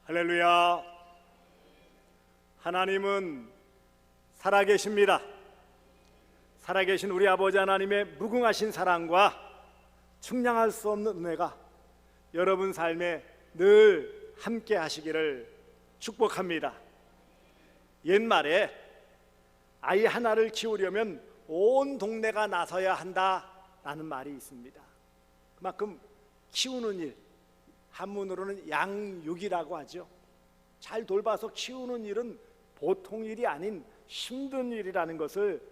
할렐루야. 하나님은 살아계십니다. 살아계신 우리 아버지 하나님의 무궁하신 사랑과 측량할 수 없는 은혜가 여러분 삶에 늘 함께 하시기를 축복합니다. 옛말에 아이 하나를 키우려면 온 동네가 나서야 한다라는 말이 있습니다. 그만큼 키우는 일, 한문으로는 양육이라고 하죠. 잘 돌봐서 키우는 일은 보통 일이 아닌 힘든 일이라는 것을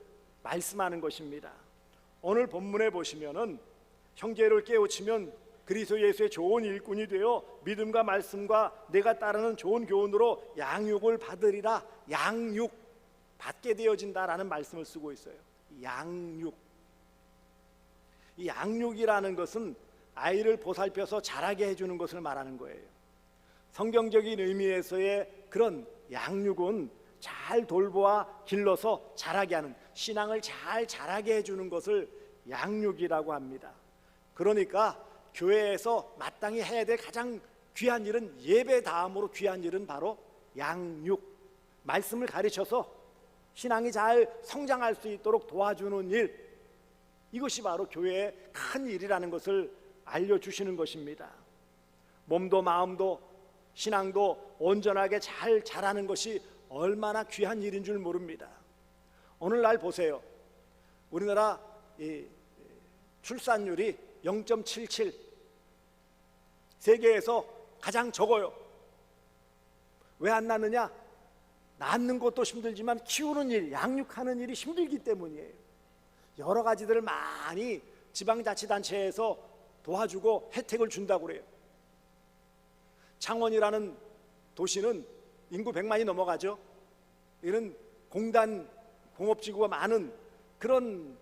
말씀하는 것입니다. 오늘 본문에 보시면은 형제를 깨우치면 그리스도 예수의 좋은 일꾼이 되어 믿음과 말씀과 내가 따르는 좋은 교훈으로 양육을 받으리라, 양육 받게 되어진다라는 말씀을 쓰고 있어요. 양육. 이 양육이라는 것은 아이를 보살펴서 자라게 해주는 것을 말하는 거예요. 성경적인 의미에서의 그런 양육은 잘 돌보아 길러서 자라게 하는, 신앙을 잘 자라게 해주는 것을 양육이라고 합니다. 그러니까 교회에서 마땅히 해야 될 가장 귀한 일은, 예배 다음으로 귀한 일은 바로 양육, 말씀을 가르쳐서 신앙이 잘 성장할 수 있도록 도와주는 일, 이것이 바로 교회의 큰 일이라는 것을 알려주시는 것입니다. 몸도 마음도 신앙도 온전하게 잘 자라는 것이 얼마나 귀한 일인 줄 모릅니다. 오늘날 보세요. 우리나라 출산율이 0.77, 세계에서 가장 적어요. 왜 안 낳느냐? 낳는 것도 힘들지만 키우는 일, 양육하는 일이 힘들기 때문이에요. 여러 가지들을 많이 지방자치단체에서 도와주고 혜택을 준다고 그래요. 창원이라는 도시는 인구 100만이 넘어가죠. 이런 공단, 공업지구가 많은 그런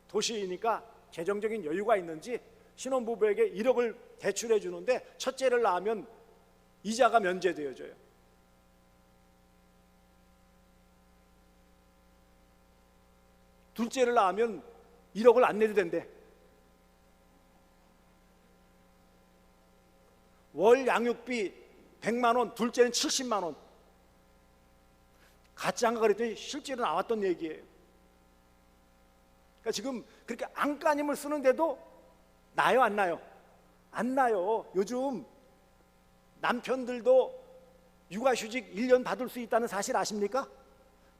도시이니까 재정적인 여유가 있는지 신혼부부에게 1억을 대출해 주는데, 첫째를 낳으면 이자가 면제되어져요. 둘째를 낳으면 1억을 안 내도 된대. 월 양육비 100만 원, 둘째는 70만 원. 가짜인가 그랬더니 실제로 나왔던 얘기예요. 그러니까 지금 그렇게 안간힘을 쓰는데도 나요, 안 나요? 안 나요. 요즘 남편들도 육아휴직 1년 받을 수 있다는 사실 아십니까?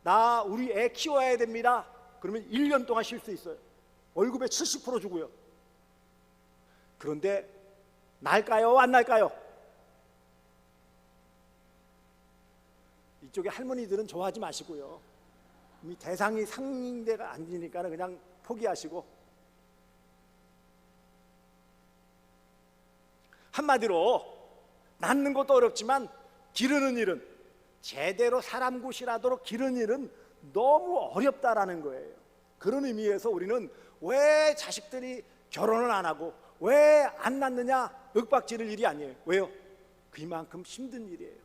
나 우리 애 키워야 됩니다. 그러면 1년 동안 쉴 수 있어요. 월급의 70% 주고요. 그런데 날까요, 안 날까요? 이쪽에 할머니들은 좋아하지 마시고요. 이미 대상이 상대가 아니니까 그냥 포기하시고, 한마디로 낳는 것도 어렵지만 기르는 일은, 제대로 사람 굿이라도록 기르는 일은 너무 어렵다라는 거예요. 그런 의미에서 우리는 왜 자식들이 결혼을 안 하고 왜 안 낳느냐 윽박지를 일이 아니에요. 왜요? 그만큼 힘든 일이에요.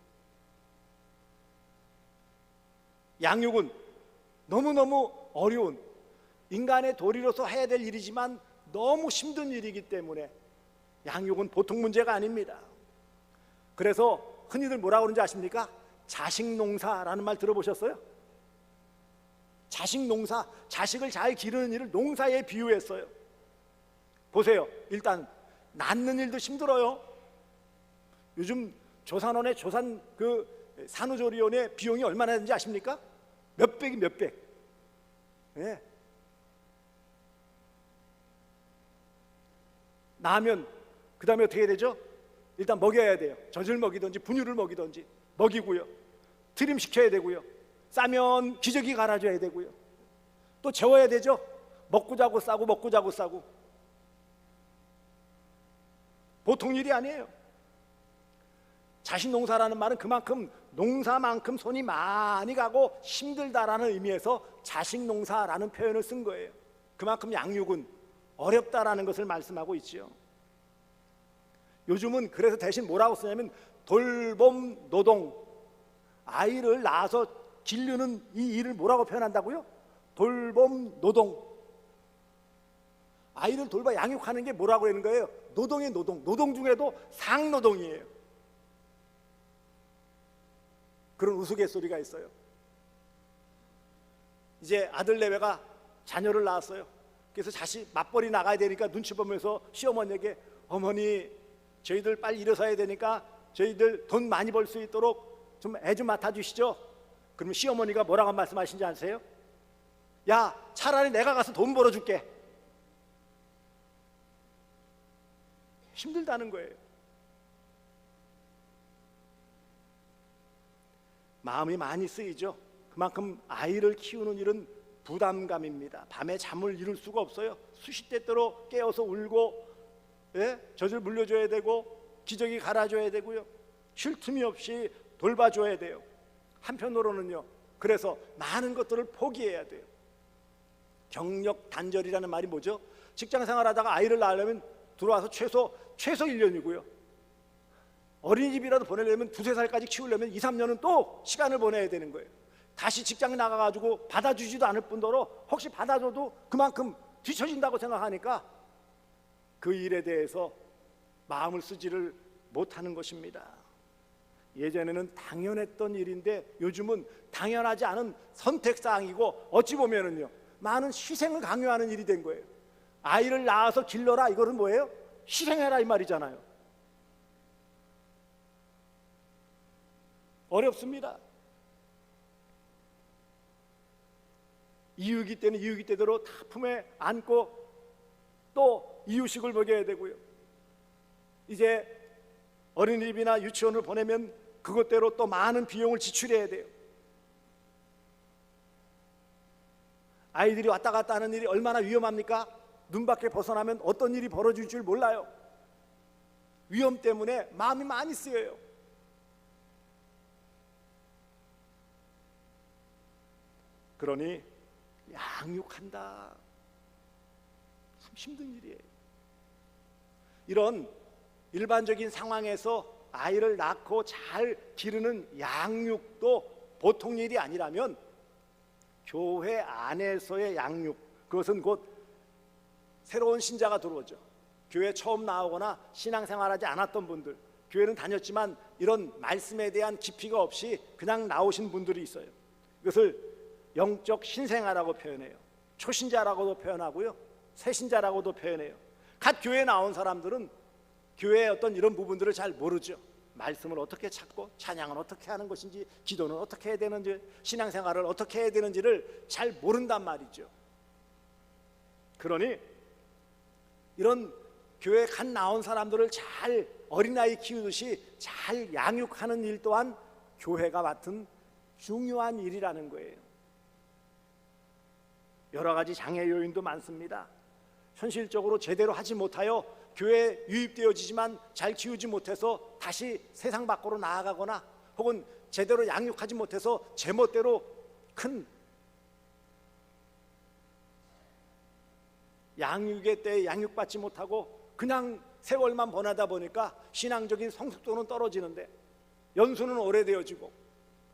양육은 너무너무 어려운, 인간의 도리로서 해야 될 일이지만 너무 힘든 일이기 때문에 양육은 보통 문제가 아닙니다. 그래서 흔히들 뭐라고 그러는지 아십니까? 자식농사라는 말 들어보셨어요? 자식농사, 자식을 잘 기르는 일을 농사에 비유했어요. 보세요. 일단 낳는 일도 힘들어요. 요즘 조산원의 산후조리원의 비용이 얼마나 되는지 아십니까? 몇백이 몇백. 네. 낳으면 그 다음에 어떻게 해야 되죠? 일단 먹여야 돼요. 젖을 먹이든지 분유를 먹이든지 먹이고요. 트림시켜야 되고요. 싸면 기저귀 갈아줘야 되고요. 또 재워야 되죠. 먹고 자고 싸고 먹고 자고 싸고. 보통 일이 아니에요. 자식농사라는 말은 그만큼 농사만큼 손이 많이 가고 힘들다라는 의미에서 자식농사라는 표현을 쓴 거예요. 그만큼 양육은 어렵다라는 것을 말씀하고 있지요. 요즘은 그래서 대신 뭐라고 쓰냐면 돌봄 노동, 아이를 낳아서 기르는 이 일을 뭐라고 표현한다고요? 돌봄 노동. 아이를 돌봐 양육하는 게 뭐라고 하는 거예요? 노동의 노동. 노동 중에도 상노동이에요. 그런 우스갯소리가 있어요. 이제 아들 내외가 자녀를 낳았어요. 그래서 자식 맞벌이 나가야 되니까 눈치 보면서 시어머니에게 어머니 저희들 빨리 일어서야 되니까 저희들 돈 많이 벌 수 있도록 좀 애 좀 맡아주시죠. 그러면 시어머니가 뭐라고 말씀하신지 아세요? 야 차라리 내가 가서 돈 벌어줄게. 힘들다는 거예요. 마음이 많이 쓰이죠. 그만큼 아이를 키우는 일은 부담감입니다. 밤에 잠을 이룰 수가 없어요. 수시때때로 깨어서 울고 젖을 물려줘야 되고 기저귀 갈아줘야 되고요. 쉴 틈이 없이 돌봐줘야 돼요. 한편으로는요, 그래서 많은 것들을 포기해야 돼요. 경력 단절이라는 말이 뭐죠? 직장 생활하다가 아이를 낳으려면 들어와서 최소 1년이고요. 어린이집이라도 보내려면 2-3살까지 키우려면 2-3년은 또 시간을 보내야 되는 거예요. 다시 직장 나가가지고 받아주지도 않을 뿐더러 혹시 받아줘도 그만큼 뒤처진다고 생각하니까 그 일에 대해서 마음을 쓰지를 못하는 것입니다. 예전에는 당연했던 일인데 요즘은 당연하지 않은 선택사항이고 어찌 보면은요 많은 희생을 강요하는 일이 된 거예요. 아이를 낳아서 길러라, 이거는 뭐예요? 희생해라 이 말이잖아요. 어렵습니다. 이유기 때는 이유기 때대로 다 품에 안고 또 이유식을 먹여야 되고요. 이제 어린이집이나 유치원을 보내면 그것대로 또 많은 비용을 지출해야 돼요. 아이들이 왔다 갔다 하는 일이 얼마나 위험합니까? 눈 밖에 벗어나면 어떤 일이 벌어질 줄 몰라요. 위험 때문에 마음이 많이 쓰여요. 그러니 양육한다, 참 힘든 일이에요. 이런 일반적인 상황에서 아이를 낳고 잘 기르는 양육도 보통 일이 아니라면 교회 안에서의 양육, 그것은 곧 새로운 신자가 들어오죠. 교회 처음 나오거나 신앙생활하지 않았던 분들, 교회는 다녔지만 이런 말씀에 대한 깊이가 없이 그냥 나오신 분들이 있어요. 이것을 영적 신생아라고 표현해요. 초신자라고도 표현하고요, 새신자라고도 표현해요. 갓 교회에 나온 사람들은 교회의 어떤 이런 부분들을 잘 모르죠. 말씀을 어떻게 찾고 찬양은 어떻게 하는 것인지, 기도는 어떻게 해야 되는지, 신앙생활을 어떻게 해야 되는지를 잘 모른단 말이죠. 그러니 이런 교회에 갓 나온 사람들을 잘 어린아이 키우듯이 잘 양육하는 일 또한 교회가 맡은 중요한 일이라는 거예요. 여러 가지 장애 요인도 많습니다. 현실적으로 제대로 하지 못하여 교회에 유입되어지지만 잘 키우지 못해서 다시 세상 밖으로 나아가거나 혹은 제대로 양육하지 못해서 제멋대로 큰 양육의 때에 양육받지 못하고 그냥 세월만 보내다 보니까 신앙적인 성숙도는 떨어지는데 연수는 오래되어지고,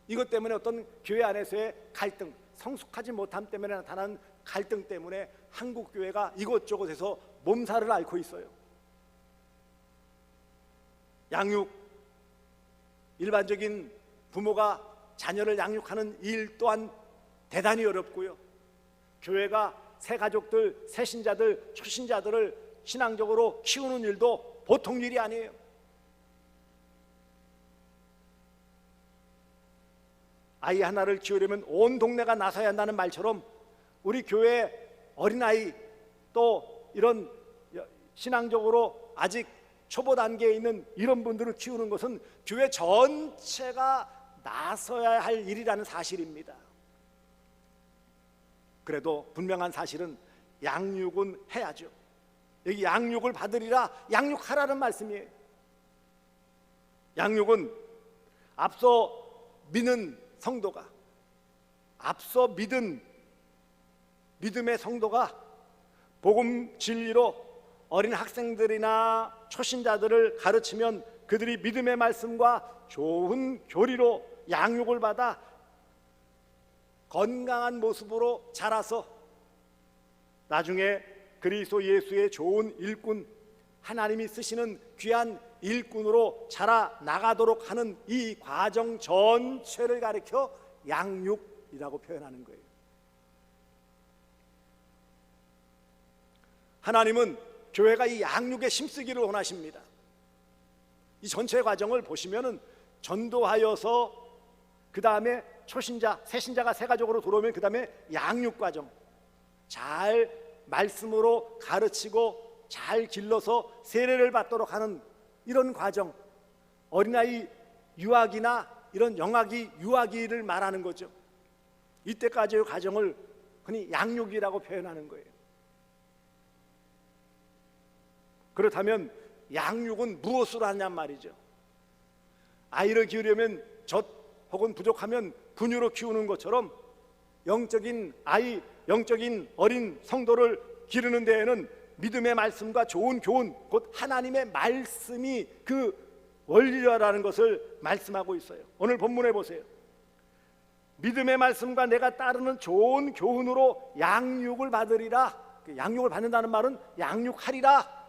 이것 때문에 어떤 교회 안에서의 갈등, 성숙하지 못함 때문에 나타난 갈등 때문에 한국 교회가 이곳저곳에서 몸살을 앓고 있어요. 양육, 일반적인 부모가 자녀를 양육하는 일 또한 대단히 어렵고요. 교회가 새 가족들, 새 신자들, 초신자들을 신앙적으로 키우는 일도 보통 일이 아니에요. 아이 하나를 키우려면 온 동네가 나서야 한다는 말처럼 우리 교회 어린아이 또 이런 신앙적으로 아직 초보 단계에 있는 이런 분들을 키우는 것은 교회 전체가 나서야 할 일이라는 사실입니다. 그래도 분명한 사실은 양육은 해야죠. 여기 양육을 받으리라, 양육하라는 말씀이에요. 양육은 앞서 믿는 성도가, 앞서 믿은 믿음의 성도가 복음 진리로 어린 학생들이나 초신자들을 가르치면 그들이 믿음의 말씀과 좋은 교리로 양육을 받아 건강한 모습으로 자라서 나중에 그리스도 예수의 좋은 일꾼, 하나님이 쓰시는 귀한 일꾼으로 자라나가도록 하는 이 과정 전체를 가리켜 양육이라고 표현하는 거예요. 하나님은 교회가 이 양육에 힘쓰기를 원하십니다. 이 전체 과정을 보시면은 전도하여서 그 다음에 초신자, 새신자가 새 가족으로 들어오면 그 다음에 양육 과정, 잘 말씀으로 가르치고 잘 길러서 세례를 받도록 하는 이런 과정, 어린아이 유아기나 이런 영아기, 유아기를 말하는 거죠. 이때까지의 과정을 흔히 양육이라고 표현하는 거예요. 그렇다면 양육은 무엇으로 하냔 말이죠. 아이를 키우려면 젖 혹은 부족하면 분유로 키우는 것처럼 영적인 아이, 영적인 어린 성도를 기르는 데에는 믿음의 말씀과 좋은 교훈, 곧 하나님의 말씀이 그 원리라는 것을 말씀하고 있어요. 오늘 본문에 보세요. 믿음의 말씀과 내가 따르는 좋은 교훈으로 양육을 받으리라. 양육을 받는다는 말은 양육하리라.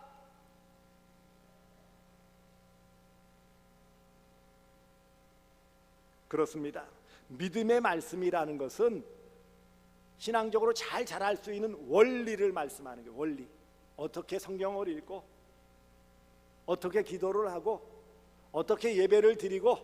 그렇습니다. 믿음의 말씀이라는 것은 신앙적으로 잘 자랄 수 있는 원리를 말씀하는 거예요. 원리. 어떻게 성경을 읽고, 어떻게 기도를 하고, 어떻게 예배를 드리고.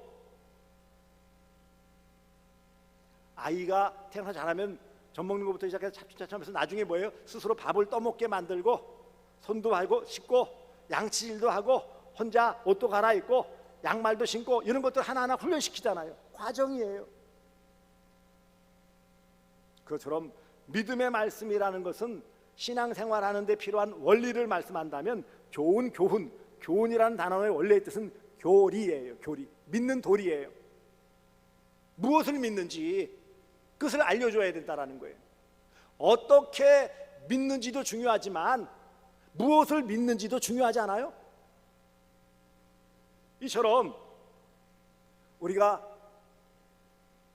아이가 태어나서 자라면 젖 먹는 것부터 시작해서 차츰차츰해서 나중에 뭐예요? 스스로 밥을 떠먹게 만들고, 손도 하고 씻고, 양치질도 하고, 혼자 옷도 갈아입고, 양말도 신고, 이런 것들 하나하나 훈련시키잖아요. 과정이에요. 그것처럼 믿음의 말씀이라는 것은 신앙생활하는 데 필요한 원리를 말씀한다면 좋은 교훈, 교훈이라는 단어의 원래의 뜻은 교리예요. 교리, 믿는 도리예요. 무엇을 믿는지 그것을 알려줘야 된다는 거예요. 어떻게 믿는지도 중요하지만 무엇을 믿는지도 중요하지 않아요? 이처럼 우리가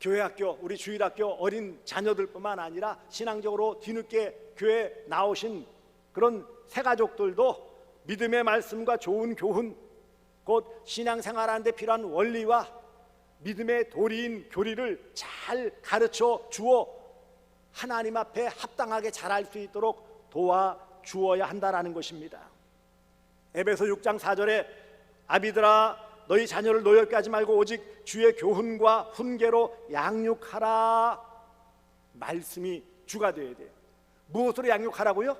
교회학교, 우리 주일학교 어린 자녀들뿐만 아니라 신앙적으로 뒤늦게 교회에 나오신 그런 새가족들도 믿음의 말씀과 좋은 교훈, 곧 신앙생활하는 데 필요한 원리와 믿음의 도리인 교리를 잘 가르쳐 주어 하나님 앞에 합당하게 자랄 수 있도록 도와주어야 한다는 것입니다. 에베소 6장 4절에 아비들아 너희 자녀를 노엽게 하지 말고 오직 주의 교훈과 훈계로 양육하라. 말씀이 주가 되어야 돼요. 무엇으로 양육하라고요?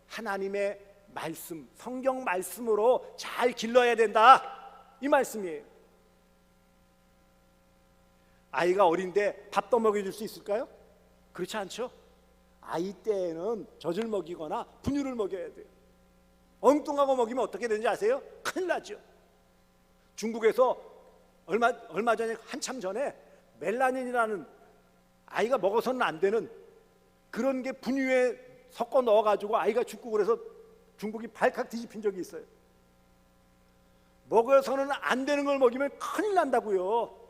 하나님의 말씀, 성경 말씀으로 잘 길러야 된다, 이 말씀이에요. 아이가 어린데 밥 떠먹여줄 수 있을까요? 그렇지 않죠? 아이 때에는 젖을 먹이거나 분유를 먹여야 돼요. 엉뚱하고 먹이면 어떻게 되는지 아세요? 큰일 나죠. 중국에서 얼마 전에, 한참 전에 멜라닌이라는 아이가 먹어서는 안 되는 그런 게 분유에 섞어 넣어가지고 아이가 죽고 그래서 중국이 발칵 뒤집힌 적이 있어요. 먹어서는 안 되는 걸 먹이면 큰일 난다고요.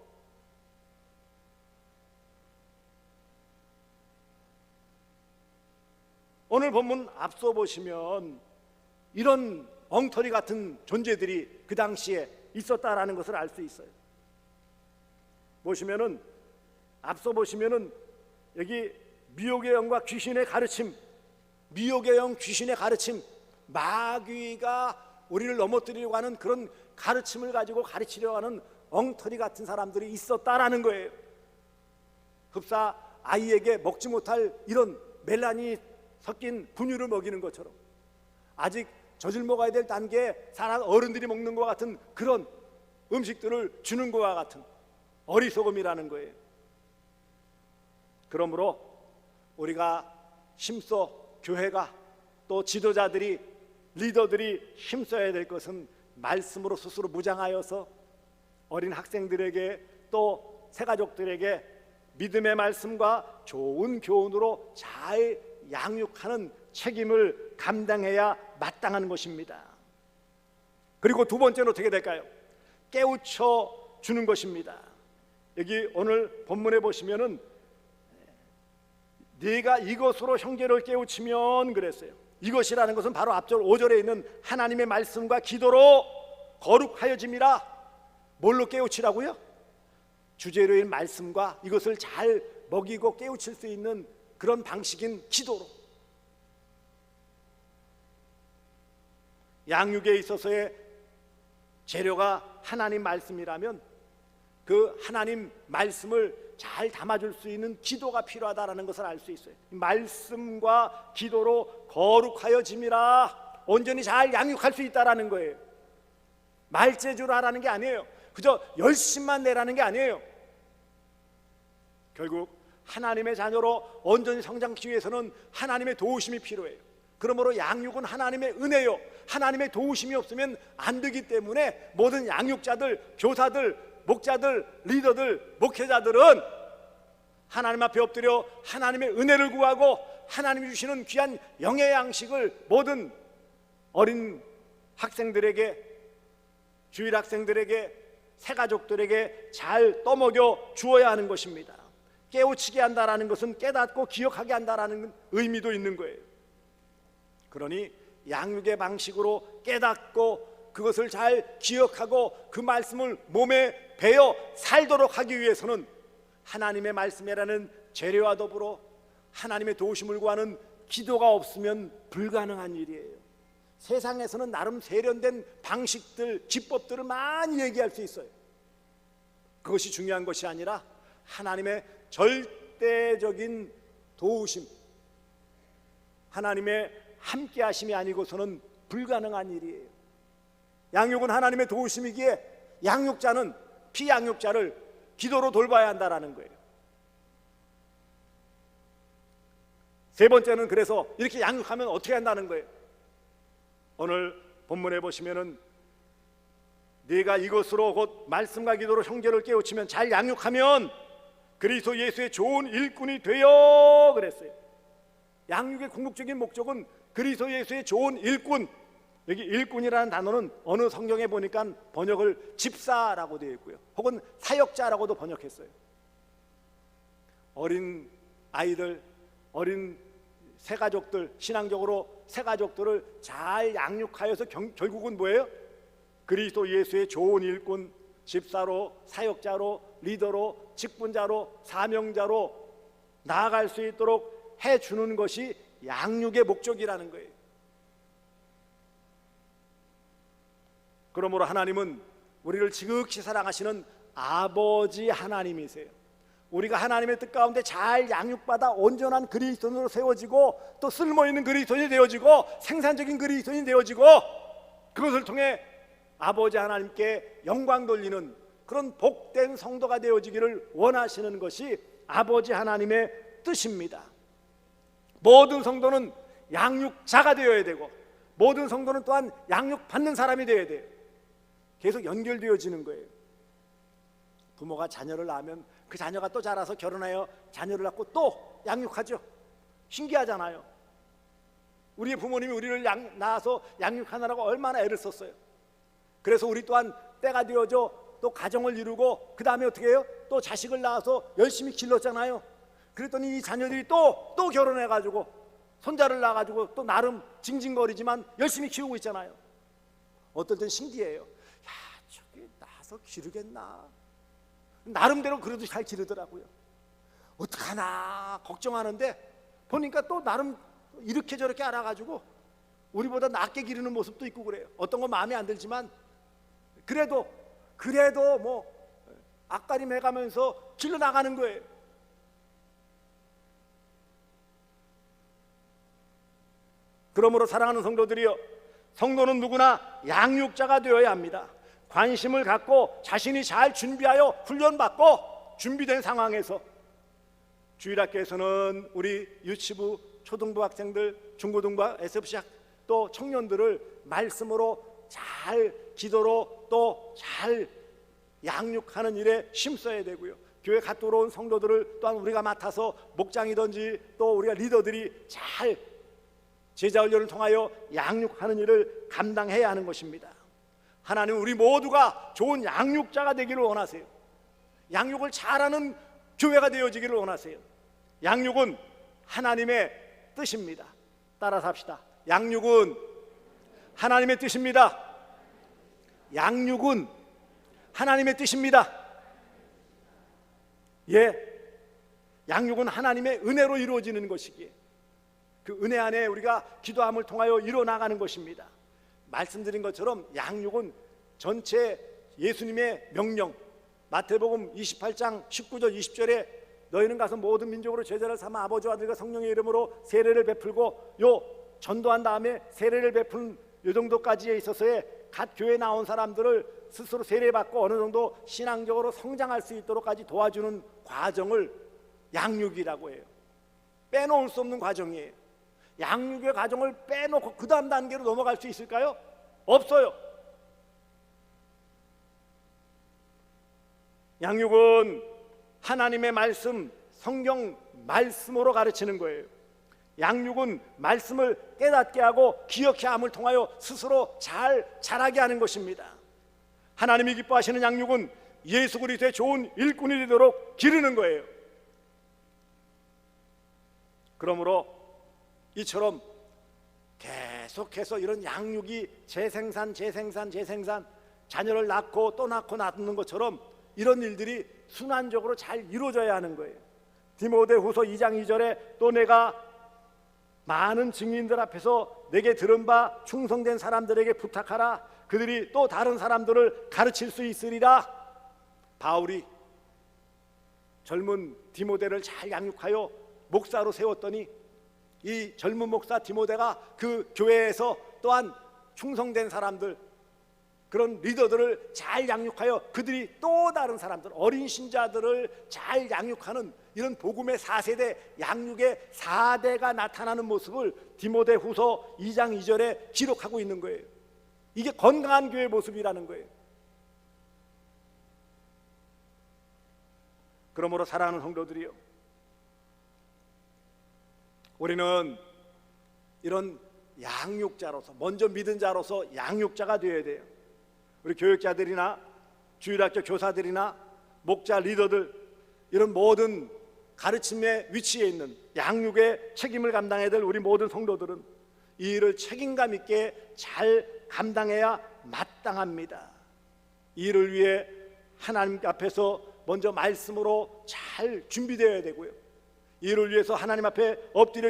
오늘 본문 앞서 보시면 이런 엉터리 같은 존재들이 그 당시에 있었다라는 것을 알 수 있어요. 보시면은 앞서 보시면은 여기 미혹의 영과 귀신의 가르침, 미혹의 영, 귀신의 가르침, 마귀가 우리를 넘어뜨리려고 하는 그런 가르침을 가지고 가르치려고 하는 엉터리 같은 사람들이 있었다라는 거예요. 흡사 아이에게 먹지 못할 이런 멜라닌이 섞인 분유를 먹이는 것처럼 아직 젖을 먹어야 될 단계에 사람 어른들이 먹는 것 같은 그런 음식들을 주는 것과 같은 어리석음이라는 거예요. 그러므로 우리가 힘써 교회가 또 지도자들이 리더들이 힘써야 될 것은 말씀으로 스스로 무장하여서 어린 학생들에게 또 새가족들에게 믿음의 말씀과 좋은 교훈으로 잘 양육하는 책임을 감당해야 마땅한 것입니다. 그리고 두 번째는 어떻게 될까요? 깨우쳐 주는 것입니다. 여기 오늘 본문에 보시면은 네가 이것으로 형제를 깨우치면 그랬어요. 이것이라는 것은 바로 앞절 5절에 있는 하나님의 말씀과 기도로 거룩하여짐이라. 뭘로 깨우치라고요? 주제로의 말씀과 이것을 잘 먹이고 깨우칠 수 있는 그런 방식인 기도로. 양육에 있어서의 재료가 하나님 말씀이라면 그 하나님 말씀을 잘 담아줄 수 있는 기도가 필요하다는 것을 알 수 있어요. 말씀과 기도로 거룩하여짐이라. 온전히 잘 양육할 수 있다라는 거예요. 말재주로 하라는 게 아니에요. 그저 열심만 내라는 게 아니에요. 결국 하나님의 자녀로 온전히 성장하기 위해서는 하나님의 도우심이 필요해요. 그러므로 양육은 하나님의 은혜요, 하나님의 도우심이 없으면 안 되기 때문에 모든 양육자들, 교사들, 목자들, 리더들, 목회자들은 하나님 앞에 엎드려 하나님의 은혜를 구하고 하나님이 주시는 귀한 영의 양식을 모든 어린 학생들에게, 주일 학생들에게, 새가족들에게 잘 떠먹여 주어야 하는 것입니다. 깨우치게 한다라는 것은 깨닫고 기억하게 한다라는 의미도 있는 거예요. 그러니 양육의 방식으로 깨닫고 그것을 잘 기억하고 그 말씀을 몸에 배어 살도록 하기 위해서는 하나님의 말씀이라는 재료와 더불어 하나님의 도우심을 구하는 기도가 없으면 불가능한 일이에요. 세상에서는 나름 세련된 방식들, 기법들을 많이 얘기할 수 있어요. 그것이 중요한 것이 아니라 하나님의 절대적인 도우심, 하나님의 함께 하심이 아니고서는 불가능한 일이에요. 양육은 하나님의 도우심이기에 양육자는 피양육자를 기도로 돌봐야 한다라는 거예요. 세 번째는 그래서 이렇게 양육하면 어떻게 한다는 거예요. 오늘 본문에 보시면은 네가 이것으로 곧 말씀과 기도로 형제를 깨우치면, 잘 양육하면 그리스도 예수의 좋은 일꾼이 되어 그랬어요. 양육의 궁극적인 목적은 그리스도 예수의 좋은 일꾼. 여기 일꾼이라는 단어는 어느 성경에 보니까 번역을 집사라고 되어 있고요, 혹은 사역자라고도 번역했어요. 어린 아이들, 어린 새가족들, 신앙적으로 새가족들을 잘 양육하여서 결국은 뭐예요? 그리스도 예수의 좋은 일꾼, 집사로, 사역자로, 리더로, 직분자로, 사명자로 나아갈 수 있도록 해주는 것이 양육의 목적이라는 거예요. 그러므로 하나님은 우리를 지극히 사랑하시는 아버지 하나님이세요. 우리가 하나님의 뜻 가운데 잘 양육받아 온전한 그리스도인으로 세워지고 또 쓸모있는 그리스도인이 되어지고 생산적인 그리스도인이 되어지고 그것을 통해 아버지 하나님께 영광 돌리는 그런 복된 성도가 되어지기를 원하시는 것이 아버지 하나님의 뜻입니다. 모든 성도는 양육자가 되어야 되고 모든 성도는 또한 양육받는 사람이 되어야 돼요. 계속 연결되어지는 거예요. 부모가 자녀를 낳으면 그 자녀가 또 자라서 결혼하여 자녀를 낳고 또 양육하죠. 신기하잖아요. 우리의 부모님이 우리를 낳아서 양육하느라고 얼마나 애를 썼어요. 그래서 우리 또한 때가 되어져 또 가정을 이루고 그 다음에 어떻게 해요? 또 자식을 낳아서 열심히 길렀잖아요. 그랬더니 이 자녀들이 또 결혼해가지고 손자를 낳아가지고 또 나름 징징거리지만 열심히 키우고 있잖아요. 어떨 땐 신기해요. 야, 저게 낳아서 기르겠나? 나름대로 그래도 잘 기르더라고요. 어떡하나 걱정하는데 보니까 또 나름 이렇게 저렇게 알아가지고 우리보다 낫게 기르는 모습도 있고 그래요. 어떤 건 마음에 안 들지만 그래도 뭐 앞가림 해가면서 길러 나가는 거예요. 그러므로 사랑하는 성도들이여, 성도는 누구나 양육자가 되어야 합니다. 관심을 갖고 자신이 잘 준비하여 훈련받고 준비된 상황에서 주일학교에서는 우리 유치부, 초등부 학생들, 중고등부, SFC 또 청년들을 말씀으로 잘 기도로 또 잘 양육하는 일에 힘써야 되고요. 교회 갓 들어온 성도들을 또한 우리가 맡아서 목장이든지 또 우리가 리더들이 잘 제자훈련을 통하여 양육하는 일을 감당해야 하는 것입니다. 하나님은 우리 모두가 좋은 양육자가 되기를 원하세요. 양육을 잘하는 교회가 되어지기를 원하세요. 양육은 하나님의 뜻입니다. 따라서 합시다. 양육은 하나님의 뜻입니다. 양육은 하나님의 뜻입니다. 예, 양육은 하나님의 은혜로 이루어지는 것이기에 그 은혜 안에 우리가 기도함을 통하여 이루어나가는 것입니다. 말씀드린 것처럼 양육은 전체 예수님의 명령, 마태복음 28장 19절 20절에 너희는 가서 모든 민족으로 제자를 삼아 아버지와 아들과 성령의 이름으로 세례를 베풀고, 요 전도한 다음에 세례를 베푸는 요 정도까지에 있어서의 갓 교회 나온 사람들을 스스로 세례받고 어느 정도 신앙적으로 성장할 수 있도록까지 도와주는 과정을 양육이라고 해요. 빼놓을 수 없는 과정이에요. 양육의 과정을 빼놓고 그 다음 단계로 넘어갈 수 있을까요? 없어요. 양육은 하나님의 말씀, 성경 말씀으로 가르치는 거예요. 양육은 말씀을 깨닫게 하고 기억케 함을 통하여 스스로 잘 자라게 하는 것입니다. 하나님이 기뻐하시는 양육은 예수 그리스도의 좋은 일꾼이 되도록 기르는 거예요. 그러므로 이처럼 계속해서 이런 양육이 재생산, 자녀를 낳고 또 낳고 낳는 것처럼 이런 일들이 순환적으로 잘 이루어져야 하는 거예요. 디모데후서 2장 2절에 또 내가 많은 증인들 앞에서 내게 들은 바 충성된 사람들에게 부탁하라. 그들이 또 다른 사람들을 가르칠 수 있으리라. 바울이 젊은 디모데를 잘 양육하여 목사로 세웠더니 이 젊은 목사 디모데가 그 교회에서 또한 충성된 사람들, 그런 리더들을 잘 양육하여 그들이 또 다른 사람들, 어린 신자들을 잘 양육하는 이런 복음의 4세대, 양육의 4대가 나타나는 모습을 디모데후서 2장 2절에 기록하고 있는 거예요. 이게 건강한 교회 모습이라는 거예요. 그러므로 사랑하는 성도들이요, 우리는 이런 양육자로서, 먼저 믿은 자로서 양육자가 되어야 돼요. 우리 교육자들이나 주일학교 교사들이나 목자 리더들, 이런 모든 가르침의 위치에 있는 양육의 책임을 감당해야 될 우리 모든 성도들은 이 일을 책임감 있게 잘 감당해야 마땅합니다. 이 일을 위해 하나님 앞에서 먼저 말씀으로 잘 준비되어야 되고요, 이 일을 위해서 하나님 앞에 엎드려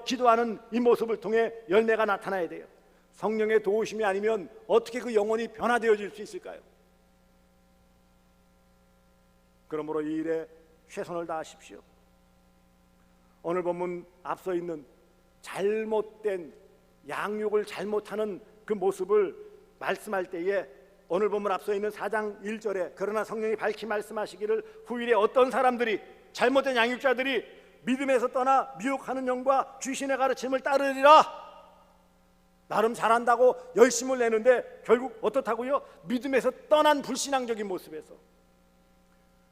기도하는 이 모습을 통해 열매가 나타나야 돼요. 성령의 도우심이 아니면 어떻게 그 영혼이 변화되어질 수 있을까요? 그러므로 이 일에 최선을 다하십시오. 오늘 본문 앞서 있는 잘못된 양육을 잘못하는 그 모습을 말씀할 때에 오늘 본문 앞서 있는 4장 1절에 그러나 성령이 밝히 말씀하시기를 후일에 어떤 사람들이, 잘못된 양육자들이 믿음에서 떠나 미혹하는 영과 귀신의 가르침을 따르리라. 나름 잘한다고 열심을 내는데 결국 어떻다고요? 믿음에서 떠난 불신앙적인 모습에서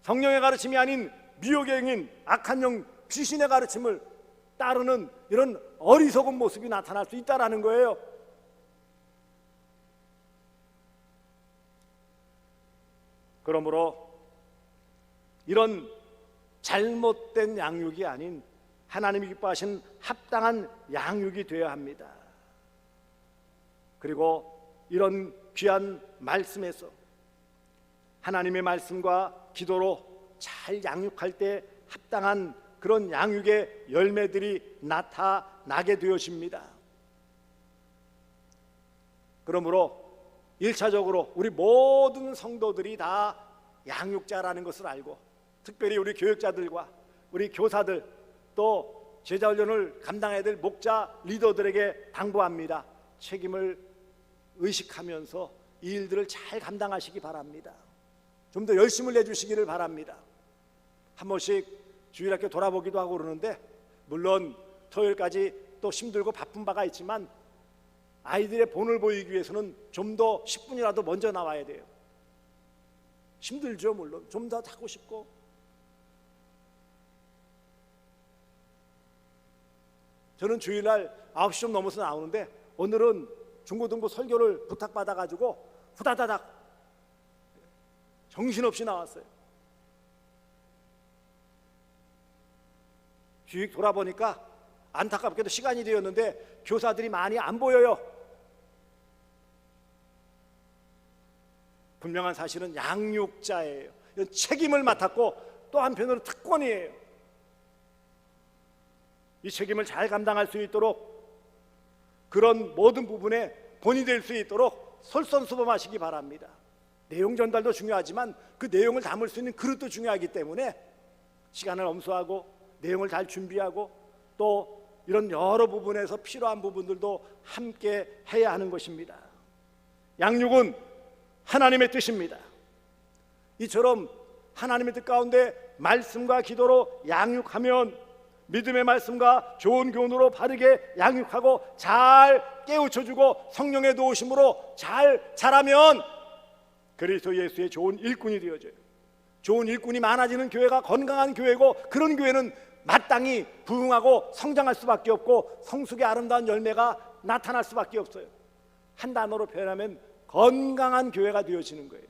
성령의 가르침이 아닌 미혹의 영인, 악한 영, 귀신의 가르침을 따르는 이런 어리석은 모습이 나타날 수 있다라는 거예요. 그러므로 이런 잘못된 양육이 아닌 하나님이 기뻐하신 합당한 양육이 되어야 합니다. 그리고 이런 귀한 말씀에서 하나님의 말씀과 기도로 잘 양육할 때 합당한 그런 양육의 열매들이 나타나게 되어집니다. 그러므로 1차적으로 우리 모든 성도들이 다 양육자라는 것을 알고, 특별히 우리 교육자들과 우리 교사들, 또 제자훈련을 감당해야 될 목자 리더들에게 당부합니다. 책임을 의식하면서 이 일들을 잘 감당하시기 바랍니다. 좀 더 열심을 내주시기를 바랍니다. 한 번씩 주일학교 돌아보기도 하고 그러는데, 물론 토요일까지 또 힘들고 바쁜 바가 있지만 아이들의 본을 보이기 위해서는 좀 더 10분이라도 먼저 나와야 돼요. 힘들죠. 물론 좀 더 하고 싶고. 저는 주일날 9시 좀 넘어서 나오는데 오늘은 중고등부 설교를 부탁받아가지고 후다다닥 정신없이 나왔어요. 주익 돌아보니까 안타깝게도 시간이 되었는데 교사들이 많이 안 보여요. 분명한 사실은 양육자예요. 이런 책임을 맡았고 또 한편으로 특권이에요. 이 책임을 잘 감당할 수 있도록 그런 모든 부분에 본이 될 수 있도록 솔선수범하시기 바랍니다. 내용 전달도 중요하지만 그 내용을 담을 수 있는 그릇도 중요하기 때문에 시간을 엄수하고 내용을 잘 준비하고 또 이런 여러 부분에서 필요한 부분들도 함께 해야 하는 것입니다. 양육은 하나님의 뜻입니다. 이처럼 하나님의 뜻 가운데 말씀과 기도로 양육하면 믿음의 말씀과 좋은 교훈으로 바르게 양육하고 잘 깨우쳐주고 성령의 도우심으로 잘 자라면 그리스도 예수의 좋은 일꾼이 되어져요. 좋은 일꾼이 많아지는 교회가 건강한 교회고 그런 교회는 마땅히 부흥하고 성장할 수밖에 없고 성숙의 아름다운 열매가 나타날 수밖에 없어요. 한 단어로 표현하면 건강한 교회가 되어지는 거예요.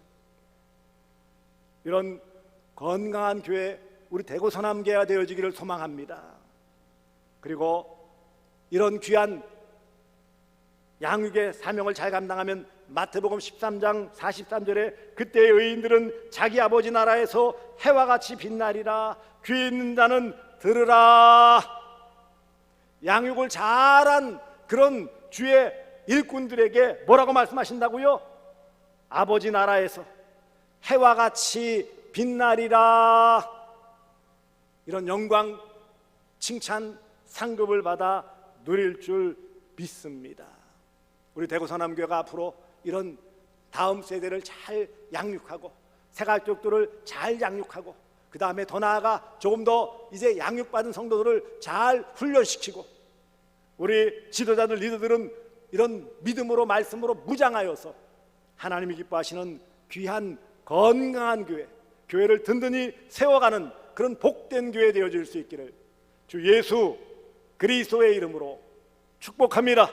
이런 건강한 교회 우리 대구 서남교회가 되어지기를 소망합니다. 그리고 이런 귀한 양육의 사명을 잘 감당하면 마태복음 13장 43절에 그때의 의인들은 자기 아버지 나라에서 해와 같이 빛나리라. 귀 있는 자는 들으라. 양육을 잘한 그런 주의 일꾼들에게 뭐라고 말씀하신다고요? 아버지 나라에서 해와 같이 빛나리라. 이런 영광, 칭찬, 상급을 받아 누릴 줄 믿습니다. 우리 대구 서남교회가 앞으로 이런 다음 세대를 잘 양육하고 새가족들을 잘 양육하고 그 다음에 더 나아가 조금 더 이제 양육받은 성도들을 잘 훈련시키고 우리 지도자들 리더들은 이런 믿음으로 말씀으로 무장하여서 하나님이 기뻐하시는 귀한 건강한 교회, 교회를 든든히 세워가는 그런 복된 교회 되어질 수 있기를 주 예수 그리스도의 이름으로 축복합니다.